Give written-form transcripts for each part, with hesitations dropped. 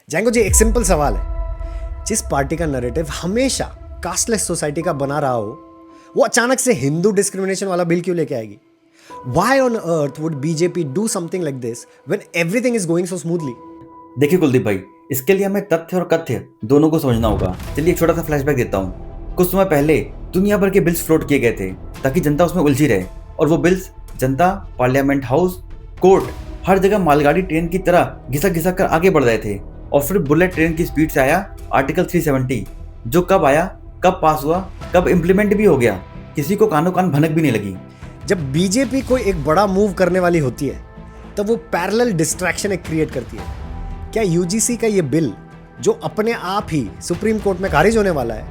Django जी, एक simple सवाल है। जिस पार्टी का नैरेटिव हमेशा कास्टलेस सोसाइटी का बना रहा हो, वो अचानक से हिंदू डिस्क्रिमिनेशन वाला बिल क्यों लेके आएगी? Why on earth would BJP do something like this when everything is going so smoothly? देखिए कुलदीप भाई, इसके लिए हमें तथ्य और कथ्य दोनों को समझना होगा। चलिए एक छोटा सा फ्लैशबैक देता हूँ। कुछ समय पहले दुनिया भर के बिल्स फ्लोट किए गए थे ताकि जनता उसमें उलझी रहे, और वो बिल्स जनता, पार्लियामेंट हाउस, कोर्ट, हर जगह मालगाड़ी ट्रेन की तरह घिसक घिसक कर आगे बढ़ रहे थे। और फिर बुलेट ट्रेन की स्पीड से आया आर्टिकल 370, जो कब आया, कब पास हुआ, कब इम्प्लीमेंट भी हो गया, किसी को कानो कान भनक भी नहीं लगी। जब बीजेपी कोई एक बड़ा मूव करने वाली होती है तब वो पैरेलल डिस्ट्रैक्शन एक क्रिएट करती है। क्या यूजीसी का ये बिल जो अपने आप ही सुप्रीम कोर्ट में खारिज होने वाला है,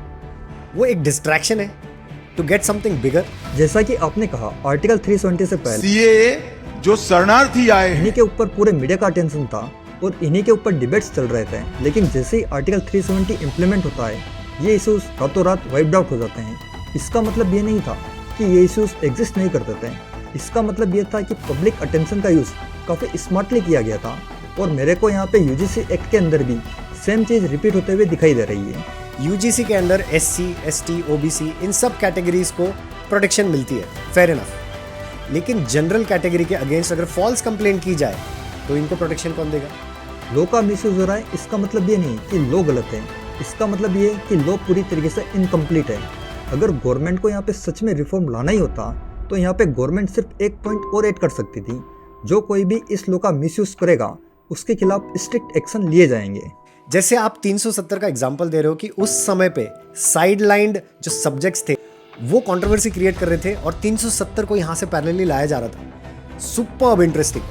वो एक डिस्ट्रैक्शन है टू गेट समथिंग बिगर? जैसा कि आपने कहा, आर्टिकल 370 से पहले सीएए जो शरणार्थी आए हैं इन्हीं के ऊपर पूरे मीडिया का अटेंशन था और इन्हीं के ऊपर डिबेट्स चल रहे थे। लेकिन जैसे ही आर्टिकल 370 इम्प्लीमेंट होता है, ये इश्यूज रातों रात वाइप्ड आउट हो जाते हैं। इसका मतलब ये नहीं था कि ये इश्यूज एग्जिस्ट नहीं करते थे। इसका मतलब ये था कि पब्लिक अटेंशन का यूज़ काफ़ी स्मार्टली किया गया था। और मेरे को यहाँ पे यूजीसी एक्ट के अंदर भी सेम चीज़ रिपीट होते हुए दिखाई दे रही है। यूजीसी के अंदर एससी, एसटी, ओबीसी इन सब कैटेगरीज को प्रोटेक्शन मिलती है, फेयर इनफ। लेकिन जनरल कैटेगरी के अगेंस्ट अगर फॉल्स कंप्लेंट की जाए तो इनको प्रोटेक्शन कौन देगा? लॉ का मिसयूज हो रहा है, इसका मतलब ये नहीं कि लॉ गलत है। इसका मतलब ये है कि लॉ पूरी तरीके से इनकम्प्लीट है। अगर गवर्नमेंट को यहाँ पे सच में रिफॉर्म लाना ही होता तो यहाँ पे गवर्नमेंट सिर्फ एक पॉइंट और ऐड कर सकती थी, जो कोई भी इस लॉ का मिसयूज करेगा उसके खिलाफ स्ट्रिक्ट एक्शन लिए जाएंगे। जैसे आप 370 का एग्जांपल दे रहे हो कि उस समय पे साइडलाइंड जो सब्जेक्ट्स थे वो कंट्रोवर्सी क्रिएट कर रहे थे और 370 को यहाँ से पैरेलली लाया जा रहा था। Superb interesting.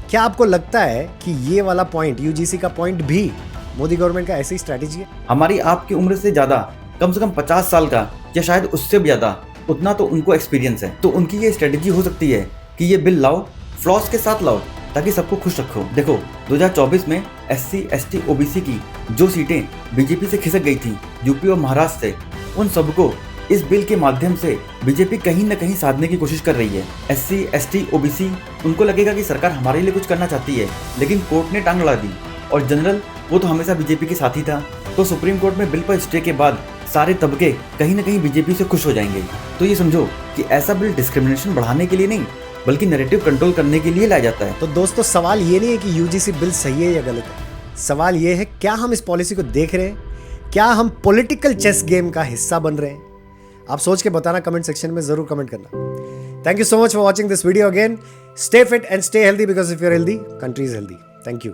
क्या आपको लगता है कि ये वाला पॉइंट, यूजीसी का पॉइंट भी मोदी गवर्नमेंट का ऐसी स्ट्रैटेजी है? हमारी आपकी उम्र से ज़्यादा, कम से कम 50 साल का या शायद उससे भी ज़्यादा, उतना तो उनको एक्सपीरियंस है। तो उनकी ये स्ट्रेटेजी हो सकती है कि ये बिल लाओ, फ्लॉस के साथ लाओ, ताकि सबको खुश रखो। देखो 2024 में एससी, एसटी, ओबीसी की जो सीटें बीजेपी से खिसक गई थी यूपी और महाराष्ट्र से, उन सबको इस बिल के माध्यम से बीजेपी कहीं ना कहीं साधने की कोशिश कर रही है। एससी, एसटी, ओबीसी, उनको लगेगा कि सरकार हमारे लिए कुछ करना चाहती है, लेकिन कोर्ट ने टांग अड़ा दी। और जनरल, वो तो हमेशा बीजेपी के साथ ही था। तो सुप्रीम कोर्ट में बिल पर स्टे के बाद सारे तबके कहीं ना कहीं बीजेपी से खुश हो जाएंगे। तो ये समझो कि ऐसा बिल डिस्क्रिमिनेशन बढ़ाने के लिए नहीं, बल्कि नैरेटिव कंट्रोल करने के लिए लाया जाता है। तो दोस्तों, सवाल ये नहीं है कि यूजीसी बिल सही है या गलत है। सवाल ये है, क्या हम इस पॉलिसी को देख रहे हैं? क्या हम पॉलिटिकल चेस गेम का हिस्सा बन रहे हैं? आप सोच के बताना, कमेंट सेक्शन में जरूर कमेंट करना। Thank you so much for watching this video again. Stay fit and stay healthy, because if you are healthy, country is healthy. Thank you.